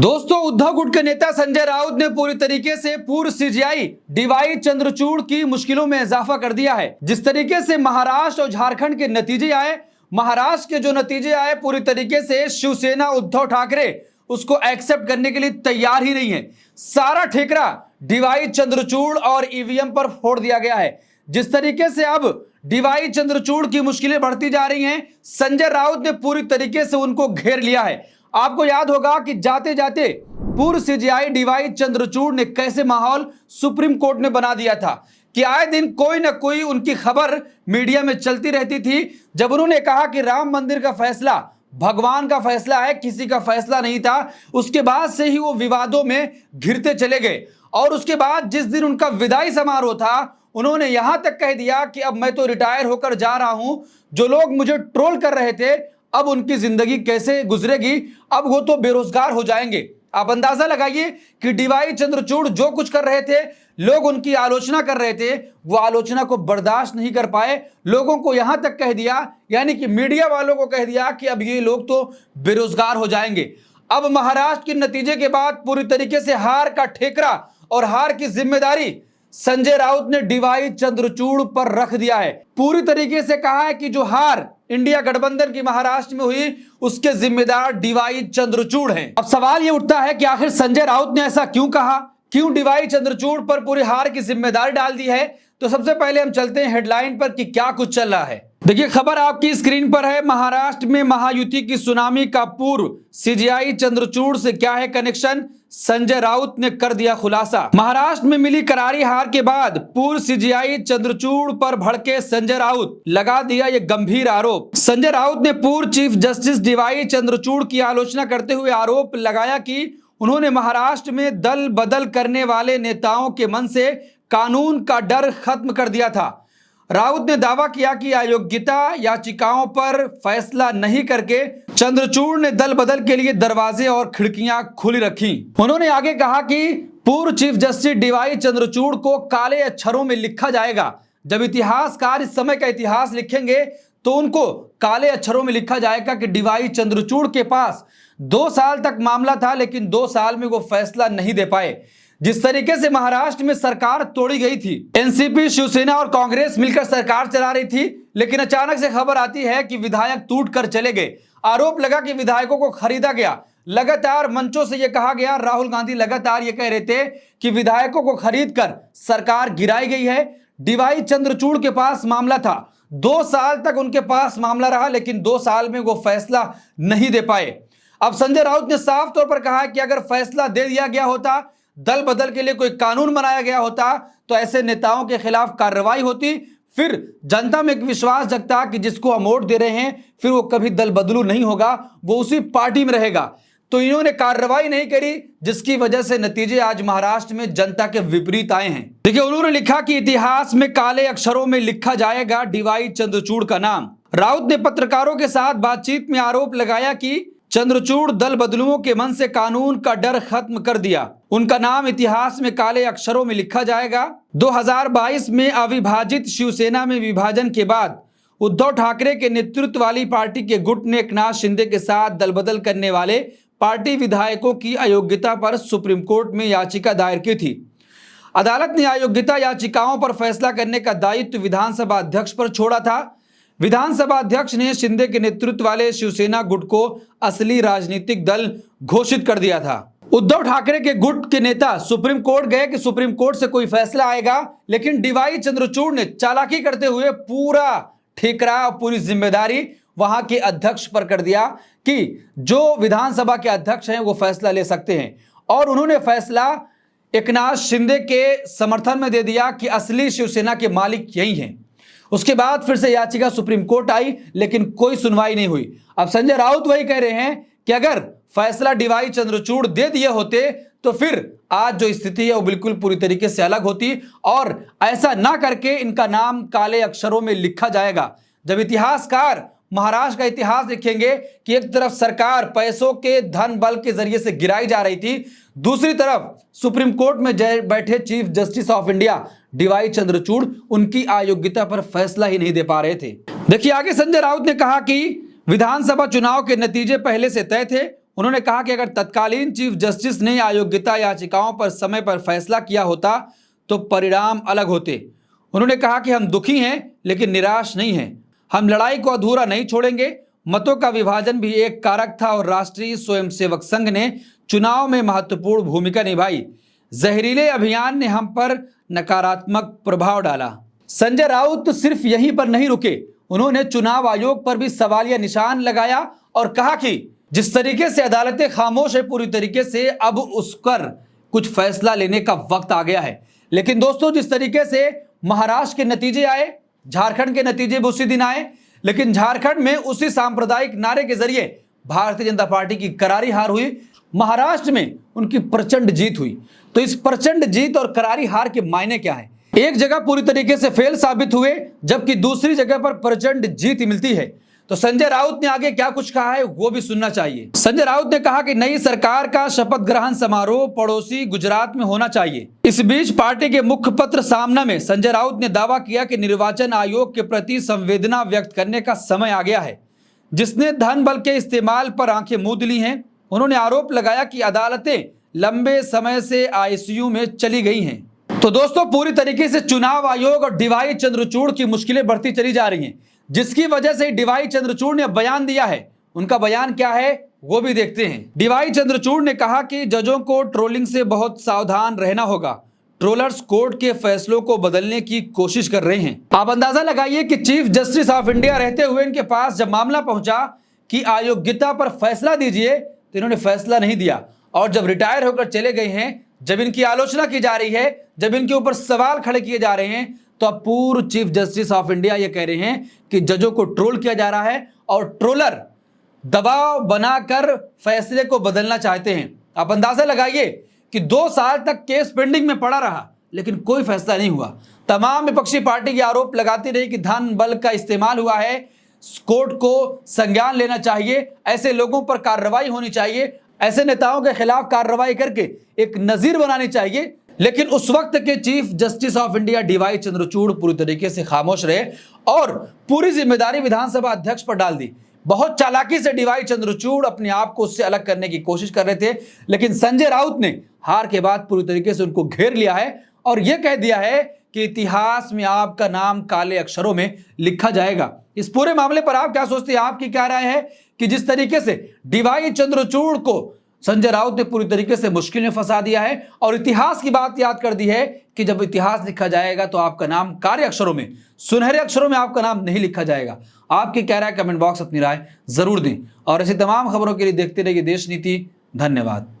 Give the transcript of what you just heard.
दोस्तों, उद्धव गुट के नेता संजय राउत ने पूरी तरीके से पूर्व सीजीआई डीवाई चंद्रचूड़ की मुश्किलों में इजाफा कर दिया है। जिस तरीके से महाराष्ट्र और झारखंड के नतीजे आए, महाराष्ट्र के जो नतीजे आए पूरी तरीके से शिवसेना उद्धव ठाकरे उसको एक्सेप्ट करने के लिए तैयार ही नहीं है। सारा ठेकरा डीवाई चंद्रचूड़ और ईवीएम पर फोड़ दिया गया है। जिस तरीके से अब डीवाई चंद्रचूड़ की मुश्किलें बढ़ती जा रही हैं, संजय राउत ने पूरी तरीके से उनको घेर लिया है। आपको याद होगा कि जाते जाते पूर्व सीजीआई डीवाई चंद्रचूड़ ने कैसे माहौल सुप्रीम कोर्ट में बना दिया था कि आए दिन कोई ना कोई उनकी खबर मीडिया में चलती रहती थी। जब उन्होंने कहा कि राम मंदिर का फैसला भगवान का फैसला है, किसी का फैसला नहीं था, उसके बाद से ही वो विवादों में घिरते चले गए। और उसके बाद जिस दिन उनका विदाई समारोह था, उन्होंने यहां तक कह दिया कि अब मैं तो रिटायर होकर जा रहा हूं, जो लोग मुझे ट्रोल कर रहे थे अब उनकी जिंदगी कैसे गुजरेगी, अब वो तो बेरोजगार हो जाएंगे। आप अंदाजा लगाइए कि डीवाई चंद्रचूड़ जो कुछ कर रहे थे, लोग उनकी आलोचना कर रहे थे, वो आलोचना को बर्दाश्त नहीं कर पाए। लोगों को यहां तक कह दिया, यानी कि मीडिया वालों को कह दिया कि अब ये लोग तो बेरोजगार हो जाएंगे। अब महाराष्ट्र के नतीजे के बाद पूरी तरीके से हार का ठेकरा और हार की जिम्मेदारी संजय राउत ने डीवाई चंद्रचूड़ पर रख दिया है। पूरी तरीके से कहा है कि जो हार इंडिया गठबंधन की महाराष्ट्र में हुई उसके जिम्मेदार डीवाई चंद्रचूड़ हैं। अब सवाल यह उठता है कि आखिर संजय राउत ने ऐसा क्यों कहा, क्यों डीवाई चंद्रचूड़ पर पूरी हार की जिम्मेदारी डाल दी है। तो सबसे पहले हम चलते हैं हेडलाइन पर कि क्या कुछ चल रहा है। देखिए, खबर आपकी स्क्रीन पर है। महाराष्ट्र में महायुति की सुनामी का पूर्व सीजीआई चंद्रचूड़ से क्या है कनेक्शन, संजय राउत ने कर दिया खुलासा। महाराष्ट्र में मिली करारी हार के बाद पूर्व सीजीआई चंद्रचूड़ पर भड़के संजय राउत, लगा दिया ये गंभीर आरोप। संजय राउत ने पूर्व चीफ जस्टिस डीवाई चंद्रचूड़ की आलोचना करते हुए आरोप लगाया कि उन्होंने महाराष्ट्र में दल बदल करने वाले नेताओं के मन से कानून का डर खत्म कर दिया था। राउत ने दावा किया कि अयोग्यता याचिकाओं पर फैसला नहीं करके चंद्रचूड़ ने दल बदल के लिए दरवाजे और खिड़कियां खुली रखी। उन्होंने आगे कहा कि पूर्व चीफ जस्टिस डीवाई चंद्रचूड़ को काले अक्षरों में लिखा जाएगा। जब इतिहासकार इस समय का इतिहास लिखेंगे तो उनको काले अक्षरों में लिखा जाएगा कि डीवाई चंद्रचूड़ के पास 2 साल तक मामला था, लेकिन 2 साल में वो फैसला नहीं दे पाए। जिस तरीके से महाराष्ट्र में सरकार तोड़ी गई थी, एनसीपी, शिवसेना और कांग्रेस मिलकर सरकार चला रही थी, लेकिन अचानक से खबर आती है कि विधायक टूटकर चले गए। आरोप लगा कि विधायकों को खरीदा गया। लगातार मंचों से यह कहा गया, राहुल गांधी लगातार ये कह रहे थे कि विधायकों को खरीदकर सरकार गिराई गई है। डीवाई चंद्रचूड़ के पास मामला था, 2 साल तक उनके पास मामला रहा, लेकिन 2 साल में वो फैसला नहीं दे पाए। अब संजय राउत ने साफ तौर पर कहा कि अगर फैसला दे दिया गया होता, दल बदल के लिए कोई कानून बनाया गया होता, तो ऐसे नेताओं के खिलाफ कार्रवाई होती, फिर जनता में एक विश्वास जगता कि जिसको हम वोट दे रहे हैं फिर वो कभी दल बदलू नहीं होगा, वो उसी पार्टी में रहेगा। तो इन्होंने कार्रवाई नहीं करी, जिसकी वजह से नतीजे आज महाराष्ट्र में जनता के विपरीत आए हैं। देखिए, उन्होंने लिखा कि इतिहास में काले अक्षरों में लिखा जाएगा डीवाई चंद्रचूड़ का नाम। राउत ने पत्रकारों के साथ बातचीत में आरोप लगाया कि चंद्रचूड़ दल बदलुओं के मन से कानून का डर खत्म कर दिया, उनका नाम इतिहास में काले अक्षरों में लिखा जाएगा। 2022 में अविभाजित शिवसेना में विभाजन के बाद उद्धव ठाकरे के नेतृत्व वाली पार्टी के गुट ने एकनाथ शिंदे के साथ दल बदल करने वाले पार्टी विधायकों की अयोग्यता पर सुप्रीम कोर्ट में याचिका दायर की थी। अदालत ने अयोग्यता याचिकाओं पर फैसला करने का दायित्व विधानसभा अध्यक्ष पर छोड़ा था। विधानसभा अध्यक्ष ने शिंदे के नेतृत्व वाले शिवसेना गुट को असली राजनीतिक दल घोषित कर दिया था। उद्धव ठाकरे के गुट के नेता सुप्रीम कोर्ट गए कि सुप्रीम कोर्ट से कोई फैसला आएगा, लेकिन डीवाई चंद्रचूड़ ने चालाकी करते हुए पूरा ठेकरा, पूरी जिम्मेदारी वहां के अध्यक्ष पर कर दिया कि जो विधानसभा के अध्यक्ष हैं वो फैसला ले सकते हैं। और उन्होंने फैसला एकनाथ शिंदे के समर्थन में दे दिया कि असली शिवसेना के मालिक यही हैं। उसके बाद फिर से याचिका सुप्रीम कोर्ट आई, लेकिन कोई सुनवाई नहीं हुई। अब संजय राउत वही कह रहे हैं कि अगर फैसला डीवाई चंद्रचूड़ दे दिए होते तो फिर आज जो स्थिति है वो बिल्कुल पूरी तरीके से अलग होती, और ऐसा ना करके इनका नाम काले अक्षरों में लिखा जाएगा। जब इतिहासकार महाराष्ट्र का इतिहास लिखेंगे कि एक तरफ सरकार पैसों के धन बल के जरिए से गिराई जा रही थी, दूसरी तरफ सुप्रीम कोर्ट में बैठे chief justice of India DY Chandrachud उनकी अयोग्यता पर फैसला ही नहीं दे पा रहे थे। देखिए, आगे संजय राउत ने कहा कि विधानसभा चुनाव के नतीजे पहले से तय थे, उन्होंने कहा कि अगर तत्कालीन चीफ जस्टिस ने अयोग्यता याचिकाओं पर समय पर फैसला किया होता तो परिणाम अलग होते। उन्होंने कहा कि हम दुखी हैं लेकिन निराश नहीं हैं, हम लड़ाई को अधूरा नहीं छोड़ेंगे। मतों का विभाजन भी एक कारक था और राष्ट्रीय स्वयंसेवक संघ ने चुनाव में महत्वपूर्ण भूमिका निभाई। जहरीले अभियान ने हम पर नकारात्मक प्रभाव डाला। संजय राउत सिर्फ यहीं पर नहीं रुके, उन्होंने चुनाव आयोग पर भी सवालिया निशान लगाया और कहा कि जिस तरीके से अदालतें खामोश है पूरी तरीके से अब उस पर कुछ फैसला लेने का वक्त आ गया है। लेकिन दोस्तों, जिस तरीके से महाराष्ट्र के नतीजे आए, झारखंड के नतीजे भी उसी दिन आए, लेकिन झारखंड में उसी सांप्रदायिक नारे के जरिए भारतीय जनता पार्टी की करारी हार हुई, महाराष्ट्र में उनकी प्रचंड जीत हुई। तो इस प्रचंड जीत और करारी हार के मायने क्या है? एक जगह पूरी तरीके से फेल साबित हुए जबकि दूसरी जगह पर प्रचंड जीत मिलती है। तो संजय राउत ने आगे क्या कुछ कहा है वो भी सुनना चाहिए। संजय राउत ने कहा कि नई सरकार का शपथ ग्रहण समारोह पड़ोसी गुजरात में होना चाहिए। इस बीच पार्टी के मुखपत्र सामना में संजय राउत ने दावा किया कि निर्वाचन आयोग के प्रति संवेदना व्यक्त करने का समय आ गया है, जिसने धन बल के इस्तेमाल पर आंखें मूंद ली हैं। उन्होंने आरोप लगाया कि अदालतें लंबे समय से आईसीयू में चली गई हैं। तो दोस्तों, पूरी तरीके से चुनाव आयोग और डीवाई चंद्रचूड़ की मुश्किलें बढ़ती चली जा रही हैं, जिसकी वजह से डीवाई चंद्रचूड़ ने बयान दिया है। उनका बयान क्या है वो भी देखते हैं। डीवाई चंद्रचूड़ ने कहा कि जजों को ट्रोलिंग से बहुत सावधान रहना होगा, ट्रोलर्स कोर्ट के फैसलों को बदलने की कोशिश कर रहे हैं। आप अंदाजा लगाइए कि चीफ जस्टिस ऑफ इंडिया रहते हुए इनके पास जब मामला पहुंचा कि अयोग्यता पर फैसला दीजिए तो इन्होंने फैसला नहीं दिया, और जब रिटायर होकर चले गए हैं, जब इनकी आलोचना की जा रही है, जब इनके ऊपर सवाल खड़े किए जा रहे हैं, तो अब पूर्व चीफ जस्टिस ऑफ इंडिया ये कह रहे हैं कि जजों को ट्रोल किया जा रहा है और ट्रोलर दबाव बनाकर फैसले को बदलना चाहते हैं। आप अंदाजा लगाइए कि 2 साल तक केस पेंडिंग में पड़ा रहा लेकिन कोई फैसला नहीं हुआ। तमाम विपक्षी पार्टी के आरोप लगाती रही कि धन बल का इस्तेमाल हुआ है, कोर्ट को संज्ञान लेना चाहिए, ऐसे लोगों पर कार्रवाई होनी चाहिए, ऐसे नेताओं के खिलाफ कार्रवाई करके एक नजीर बनानी चाहिए। लेकिन उस वक्त के chief justice of India DY Chandrachud पूरी तरीके से खामोश रहे और पूरी जिम्मेदारी विधानसभा अध्यक्ष पर डाल दी। बहुत चालाकी से डीवाई चंद्रचूड़ अपने आप को उससे अलग करने की कोशिश कर रहे थे, लेकिन संजय राउत ने हार के बाद पूरी तरीके से उनको घेर लिया है और यह कह दिया है कि इतिहास में आपका नाम काले अक्षरों में लिखा जाएगा। इस पूरे मामले पर आप क्या सोचते हैं? आपकी क्या राय है कि जिस तरीके से डीवाई चंद्रचूड़ को संजय राउत ने पूरी तरीके से मुश्किल में फंसा दिया है और इतिहास की बात याद कर दी है कि जब इतिहास लिखा जाएगा तो आपका नाम काले अक्षरों में, सुनहरे अक्षरों में आपका नाम नहीं लिखा जाएगा। आपकी क्या राय? कमेंट बॉक्स अपनी राय जरूर दें और ऐसी तमाम खबरों के लिए देखते रहिए देश नीति। धन्यवाद।